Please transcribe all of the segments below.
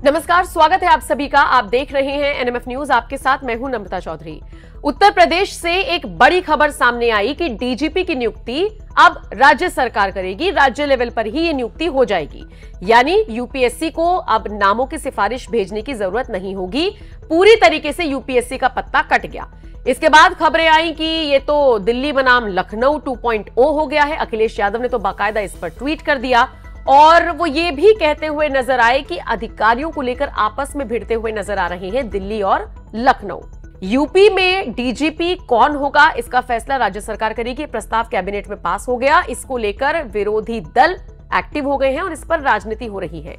नमस्कार, स्वागत है आप सभी का। आप देख रहे हैं एनएमएफ न्यूज। आपके साथ मैं हूं नम्रता चौधरी। उत्तर प्रदेश से एक बड़ी खबर सामने आई कि डीजीपी की नियुक्ति अब राज्य सरकार करेगी। राज्य लेवल पर ही ये नियुक्ति हो जाएगी, यानी यूपीएससी को अब नामों की सिफारिश भेजने की जरूरत नहीं होगी। पूरी तरीके से यूपीएससी का पत्ता कट गया। इसके बाद खबरें आई कि ये तो दिल्ली बनाम लखनऊ 2.0 हो गया है। अखिलेश यादव ने तो बाकायदा इस पर ट्वीट कर दिया और वो ये भी कहते हुए नजर आए कि अधिकारियों को लेकर आपस में भिड़ते हुए नजर आ रहे हैं दिल्ली और लखनऊ। यूपी में डीजीपी कौन होगा, इसका फैसला राज्य सरकार करेगी। प्रस्ताव कैबिनेट में पास हो गया। इसको लेकर विरोधी दल एक्टिव हो गए हैं और इस पर राजनीति हो रही है।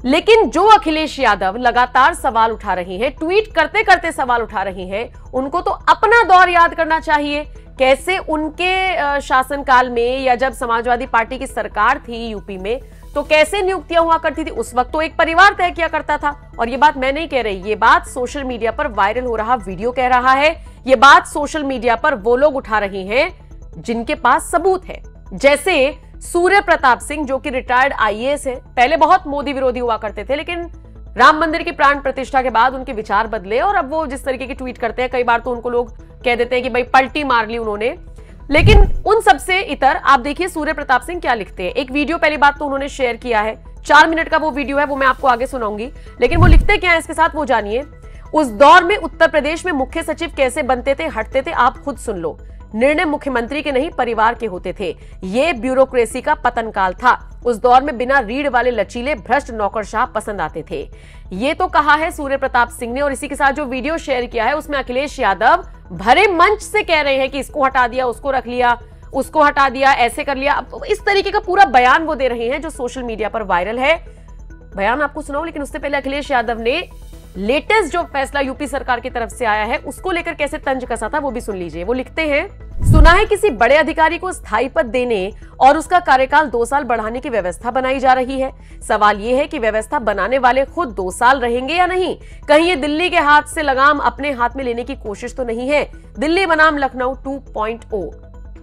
लेकिन जो अखिलेश यादव लगातार सवाल उठा रहे हैं, ट्वीट करते करते सवाल उठा रहे हैं, उनको तो अपना दौर याद करना चाहिए। कैसे उनके शासनकाल में या जब समाजवादी पार्टी की सरकार थी यूपी में, तो कैसे नियुक्तियां हुआ करती थी। उस वक्त तो एक परिवार तय किया करता था। और ये बात मैं नहीं कह रही, ये बात सोशल मीडिया पर वायरल हो रहा वीडियो कह रहा है। ये बात सोशल मीडिया पर वो लोग उठा रहे हैं जिनके पास सबूत है। जैसे सूर्य प्रताप सिंह, जो कि रिटायर्ड आईएएस है। पहले बहुत मोदी विरोधी हुआ करते थे, लेकिन राम मंदिर की प्राण प्रतिष्ठा के बाद उनके विचार बदले और अब वो जिस तरीके की ट्वीट करते हैं, कई बार तो उनको लोग कह देते हैं कि भाई पलटी मार ली उन्होंने। लेकिन उन सबसे इतर आप देखिए सूर्य प्रताप सिंह क्या लिखते हैं। एक वीडियो पहली बात तो उन्होंने शेयर किया है, 4 मिनट का वो वीडियो है, वो मैं आपको आगे सुनाऊंगी। लेकिन वो लिखते क्या है इसके साथ वो जानिए। उस दौर में उत्तर प्रदेश में मुख्य सचिव कैसे बनते थे, हटते थे, आप खुद सुन लो। निर्णय मुख्यमंत्री के नहीं परिवार के होते थे। ये ब्यूरोक्रेसी का पतन काल था। उस दौर में बिना रीढ़ वाले लचीले भ्रष्ट नौकरशाह पसंद आते थे। ये तो कहा है सूर्य प्रताप सिंह ने। और इसी के साथ जो वीडियो शेयर किया है उसमें अखिलेश यादव भरे मंच से कह रहे हैं कि इसको हटा दिया, उसको रख लिया, उसको हटा दिया, ऐसे कर लिया। इस तरीके का पूरा बयान वो दे रहे हैं जो सोशल मीडिया पर वायरल है। बयान आपको सुनाऊं, लेकिन उससे पहले अखिलेश यादव ने लेटेस्ट जो फैसला यूपी सरकार की तरफ से आया है उसको लेकर कैसे तंज कसा था वो भी सुन लीजिए। वो लिखते हैं, सुना है किसी बड़े अधिकारी को स्थायी पद देने और उसका कार्यकाल 2 साल बढ़ाने की व्यवस्था बनाई जा रही है। सवाल यह है कि व्यवस्था बनाने वाले खुद 2 साल रहेंगे या नहीं। कहीं ये दिल्ली के हाथ से लगाम अपने हाथ में लेने की कोशिश तो नहीं है। दिल्ली बनाम लखनऊ 2.0।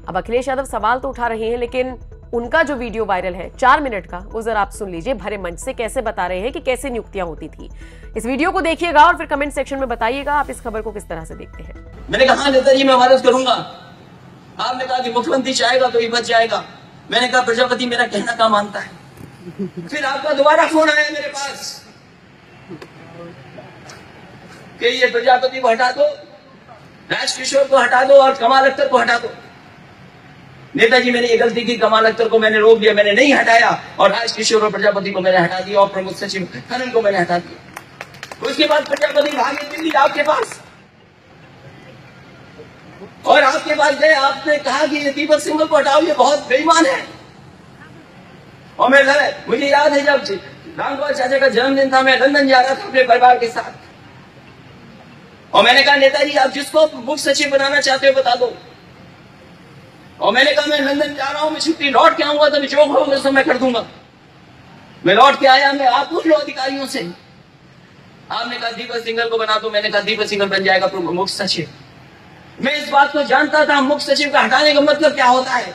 अब अखिलेश यादव सवाल तो उठा रहे हैं, लेकिन उनका जो वीडियो वायरल है 4 मिनट का, वो जरा आप सुन लीजिए। भरे मंच से कैसे बता रहे हैं कि कैसे नियुक्तियां होती थी। इस वीडियो को देखिएगा और फिर कमेंट सेक्शन में बताइएगा आप इस खबर को किस तरह से देखते हैं। मैंने कहा नेताजी मैं मदद करूंगा। आपने कहा कि मुख्यमंत्री चाहेगा तो ये बच जाएगा। मैंने कहा प्रजापति मेरा कहना का मानता है। फिर आपका दोबारा फोन आया मेरे पास कि ये प्रजापति को हटा दो, राजकिशोर को हटा दो और कमाल अख्तर को हटा दो। नेताजी मैंने ये गलती की, कमाल अख्तर को मैंने रोक दिया, मैंने नहीं हटाया, और राजकिशोर और प्रजापति को मैंने हटा दिया और प्रमुख सचिव खनन को मैंने हटा दिया। उसके बाद प्रजापति भागे दिल्ली आपके पास और आपके पास गए। आपने कहा कि ये दीपक सिंह को हटाओ, ये बहुत बेईमान है। और मैं मुझे याद है जब रामगोपाल चाचा का जन्मदिन था, मैं लंदन जा रहा था अपने परिवार के साथ, और मैंने कहा नेताजी आप जिसको मुख्य सचिव बनाना चाहते हो बता दो। और मैंने कहा मैं लंदन जा रहा हूं, मैं छुट्टी लौट के आऊंगा तो जो होगा सब मैं कर दूंगा। मैं लौट के आया, मैं आप पूछ लो अधिकारियों से। आपने कहा दीपक सिंघल को बना दो। मैंने कहा दीपक सिंघल बन जाएगा मुख्य सचिव। मैं इस बात को जानता था मुख्य सचिव का हटाने का मतलब क्या होता है।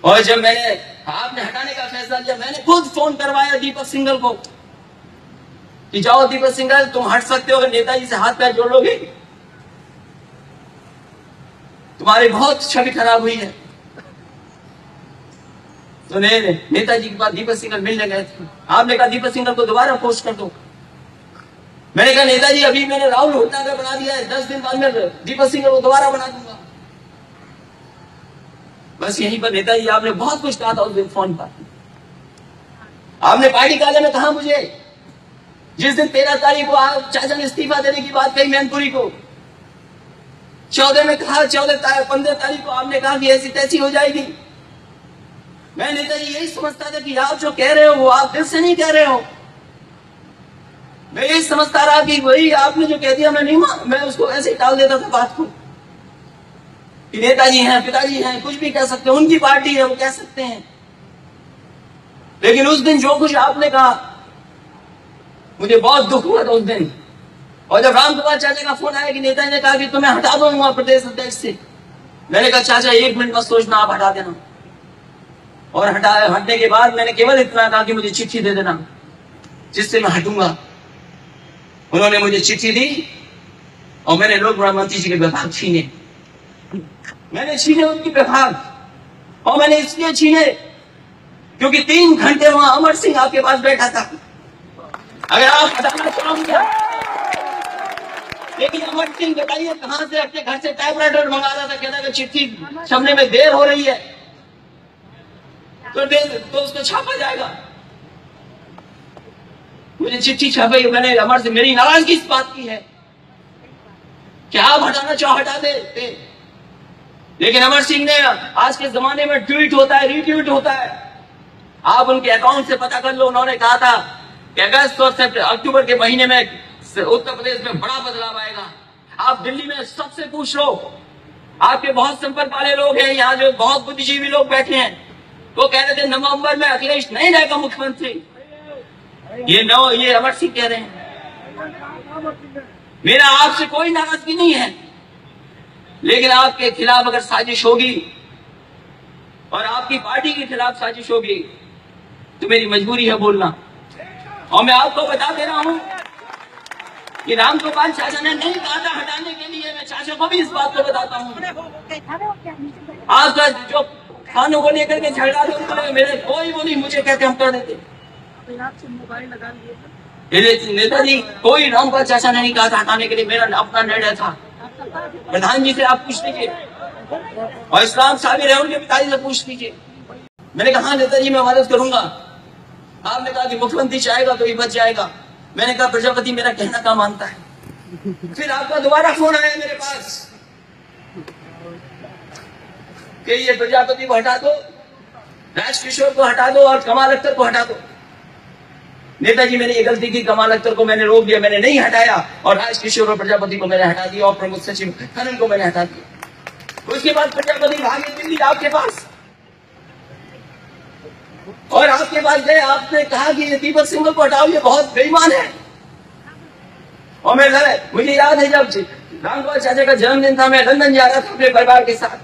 और जब आपने हटाने का फैसला लिया, मैंने खुद फोन करवाया दीपक सिंघल को कि जाओ दीपक सिंघल तुम हट सकते हो, अगर नेताजी से हाथ पैर जोड़ लोगे तुम्हारी बहुत छवि खराब हुई है। तो नेताजी के बाद दीपक सिंघल मिलने गए थे। आपने कहा दीपक सिंघल को दोबारा पोस्ट कर दो। मैंने कहा नेताजी अभी मैंने राहुल भटनागर बना दिया है, 10 दिन बाद में दीपक सिंघल को दोबारा बना दूंगा। बस यहीं पर नेताजी आपने बहुत कुछ कहा था उस दिन फोन पर। आपने पार्टी कार्यालय में कहा मुझे, जिस दिन 13 तारीख को आप चाचा ने इस्तीफा देने की बात कही मैनपुरी को, 14 में कहा, 15 तारीख को आपने कहा कि ऐसी तैसी हो जाएगी। मैं नेताजी यही समझता था कि आप जो कह रहे हो वो आप दिल से नहीं कह रहे हो। मैं यही समझता रहा कि वही आपने जो कह दिया मैं उसको ऐसे ही टाल देता था बात को कि नेताजी हैं, पिताजी हैं, कुछ भी कह सकते हैं, उनकी पार्टी है वो कह सकते हैं। लेकिन उस दिन जो कुछ आपने कहा मुझे बहुत दुख हुआ था उस दिन। और जब रामगोपाल चाचा का फोन आया कि नेताजी ने कहा कि तुम्हें हटा दूंगा प्रदेश अध्यक्ष से, मैंने कहा चाचा 1 मिनट मत सोचना, आप हटा देना। और हटने के बाद मैंने केवल इतना कहा कि मुझे चिट्ठी दे देना। जिससे मैं हटूंगा। उन्होंने मुझे चिट्ठी दी और मैंने लोक मंत्री जी के विभाग छीने। मैंने छीने उनकी विभाग, और मैंने इसलिए छीने क्योंकि 3 घंटे वहां अमर सिंह आपके पास बैठा था। अगर आप हटाना चाहोगे, लेकिन अमर सिंह बताइए कहां से अपने घर से टाइपराइटर मंगा रहा था, कहता कि चिट्ठी छपने में देर हो रही है तो उसको छापा जाएगा। मुझे चिट्ठी छापी, मैंने अमर से मेरी नाराजगी इस बात की है कि आप हटाना चाहो हटा दे, लेकिन अमर सिंह ने, आज के जमाने में ट्वीट होता है, रीट्वीट होता है, आप उनके अकाउंट से पता कर लो। उन्होंने कहा था कि अगस्त और अक्टूबर के महीने में उत्तर प्रदेश में बड़ा बदलाव आएगा। आप दिल्ली में सबसे पूछ लो, आपके बहुत संपर्क वाले लोग हैं यहाँ, जो बहुत बुद्धिजीवी लोग बैठे हैं, वो कह रहे थे नवंबर में अखिलेश नहीं रहेगा मुख्यमंत्री। ये अमर सिंह कह रहे हैं। मेरा आपसे कोई नाराजगी नहीं है, लेकिन आपके खिलाफ अगर साजिश होगी और आपकी पार्टी के खिलाफ साजिश होगी तो मेरी मजबूरी है बोलना। और मैं आपको बता दे रहा हूं कि रामगोपाल चाचा ने नहीं कहा था हटाने के लिए। मैं चाचा को भी इस बात को बताता हूं। आपका जो खानों को लेकर के झगड़ा दो, मेरे कोई वो नहीं, मुझे कहते हम कर देते। नेताजी, कोई रामगोपाल चाचा ने नहीं कहा था हटाने के लिए, मेरा अपना निर्णय था। प्रधान जी से आप पूछ लीजिए, और इस्लाम साबिर है उनके पिताजी से पूछ लीजिए। मैंने कहा नेताजी मैं मदद करूंगा। आपने कहा कि मुख्यमंत्री चाहेगा तो ये बच जाएगा। मैंने कहा प्रजापति मेरा कहना क्या मानता है। फिर आपका दोबारा फोन आया मेरे पास कि ये प्रजापति को हटा दो, राजकिशोर को हटा दो और कमाल अख्तर को हटा दो। नेताजी मैंने ये गलती की, कमाल अख्तर को मैंने रोक दिया, मैंने नहीं हटाया, और राजकिशोर और प्रजापति को मैंने हटा दिया, और प्रमुख सचिव खनन को मैंने हटा दिया। उसके बाद प्रजापति भागे दिल्ली आपके पास, और आपके पास गए, आपने कहा कि ये दीपक सिंह को हटाओ, ये बहुत बेईमान है। और मुझे याद है जब रामगोपाल चाचा का जन्मदिन था, मैं लंदन जा रहा था अपने परिवार के साथ,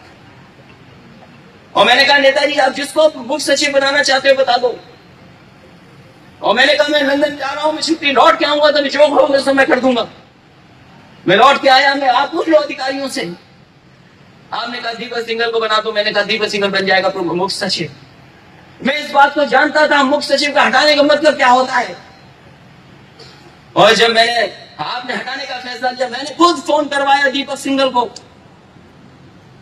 और मैंने कहा नेताजी आप जिसको मुख्य सचिव बनाना चाहते हो बता दो। और मैंने कहा मैं लंदन जा रहा हूं, मैं छुट्टी लौट के आऊंगा तो मैं जो होगा सब मैं कर दूंगा। मैं लौट के आया, मैं आप पूछ लो अधिकारियों से। आपने कहा दीपक सिंघल को बना दो, मैंने कहा दीपक सिंघल बन जाएगा मुख्य सचिव। मैं इस बात को जानता था मुख्य सचिव का हटाने का मतलब क्या होता है। और जब मैंने आपने हटाने का फैसला लिया, मैंने खुद फोन करवाया दीपक सिंघल को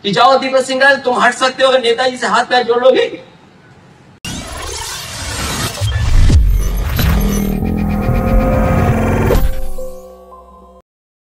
कि जाओ दीपक सिंघल तुम हट सकते हो, अगर नेताजी से हाथ पैर जोड़ लोगे